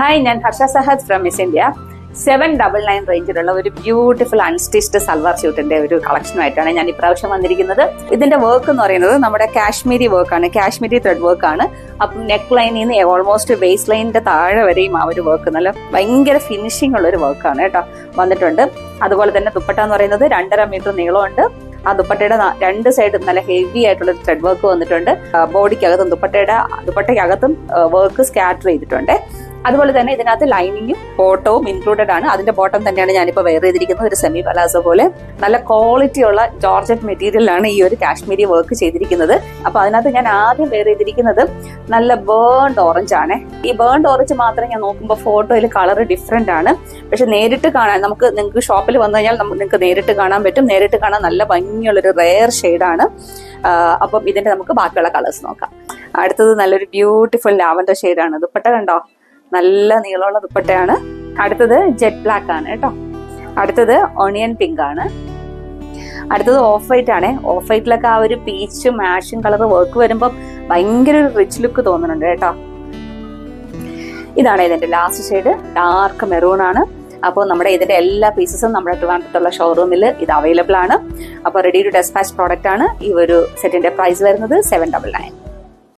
Hi, ഞാൻ Harsha Sahad from Miss India. 799 റേഞ്ചിലുള്ള ഒരു ബ്യൂട്ടിഫുൾ അൺസ്റ്റിച്ച്ഡ് സൽവാർ സ്യൂട്ടിന്റെ ഒരു കളക്ഷനുമായിട്ടാണ് ഞാൻ ഇപ്രാവശ്യം വന്നിരിക്കുന്നത്. ഇതിന്റെ വർക്ക് എന്ന് പറയുന്നത് നമ്മുടെ കാശ്മീരി വർക്കാണ്, കാശ്മീരി ത്രെഡ് വർക്കാണ്. അപ്പം നെക്ക് ലൈനിൽ നിന്ന് ഓൾമോസ്റ്റ് ബേസ് ലൈനിന്റെ താഴെ വരെയും ആ ഒരു വർക്ക് നല്ല ഭയങ്കര ഫിനിഷിംഗ് ഉള്ള ഒരു വർക്കാണ് കേട്ടോ വന്നിട്ടുണ്ട്. അതുപോലെ തന്നെ ദുപ്പട്ട എന്ന് പറയുന്നത് 2.5 മീറ്റർ നീളമുണ്ട്. ആ ദുപ്പട്ടയുടെ രണ്ട് സൈഡും നല്ല ഹെവി ആയിട്ടുള്ള ത്രെഡ് വർക്ക് വന്നിട്ടുണ്ട്. ബോഡിക്കകത്തും ദുപ്പട്ടയ്ക്കകത്തും വർക്ക് സ്കാറ്റർ ചെയ്തിട്ടുണ്ട്. അതുപോലെ തന്നെ ഇതിനകത്ത് ലൈനിങ്ങും ബോട്ടവും ഇൻക്ലൂഡഡ് ആണ്. അതിന്റെ ബോട്ടം തന്നെയാണ് ഞാനിപ്പോൾ വെയർ ചെയ്തിരിക്കുന്നത്. ഒരു സെമി പലാസോ പോലെ നല്ല ക്വാളിറ്റി ഉള്ള ജോർജറ്റ് മെറ്റീരിയലാണ് ഈ ഒരു കാശ്മീരി വർക്ക് ചെയ്തിരിക്കുന്നത്. അപ്പൊ അതിനകത്ത് ഞാൻ ആദ്യം വെയർ ചെയ്തിരിക്കുന്നത് നല്ല ബേൺഡ് ഓറഞ്ച് ആണ്. ഈ ബേൺഡ് ഓറഞ്ച് മാത്രം ഞാൻ നോക്കുമ്പോൾ ഫോട്ടോയിൽ കളർ ഡിഫറെന്റ് ആണ്. പക്ഷെ നേരിട്ട് കാണാൻ നിങ്ങൾക്ക് ഷോപ്പിൽ വന്നു കഴിഞ്ഞാൽ നിങ്ങൾക്ക് നേരിട്ട് കാണാൻ പറ്റും. നേരിട്ട് കാണാൻ നല്ല ഭംഗിയുള്ളൊരു റെയർ ഷെയ്ഡാണ്. അപ്പം ഇതിന്റെ നമുക്ക് ബാക്കിയുള്ള കളേഴ്സ് നോക്കാം. അടുത്തത് നല്ലൊരു ബ്യൂട്ടിഫുൾ ലാവൻഡർ ഷെയ്ഡാണ്. ദുപ്പട്ട കണ്ടോ, നല്ല നീളമുള്ള ദുപ്പട്ടയാണ്. അടുത്തത് ജെറ്റ് ബ്ലാക്ക് ആണ് കേട്ടോ. അടുത്തത് ഓണിയൻ പിങ്ക് ആണ്. അടുത്തത് ഓഫ് വൈറ്റ് ആണ്. ഓഫ് വൈറ്റിലൊക്കെ ആ ഒരു പീച്ചും ആഷും കളർ വർക്ക് വരുമ്പോൾ ഭയങ്കര ഒരു റിച്ച് ലുക്ക് തോന്നുന്നുണ്ട് കേട്ടോ. ഇതാണ് ഇതിന്റെ ലാസ്റ്റ് ഷെയ്ഡ്, ഡാർക്ക് മെറൂൺ ആണ്. അപ്പോൾ നമ്മുടെ ഇതിന്റെ എല്ലാ പീസസും നമ്മുടെ ട്രിവാൻഡ്രത്തുള്ള ഷോറൂമിൽ ഇത് അവൈലബിൾ ആണ്. അപ്പോൾ റെഡി ടു ഡെസ്പാച്ച് പ്രോഡക്റ്റ് ആണ്. ഈ ഒരു സെറ്റിന്റെ പ്രൈസ് വരുന്നത് 799.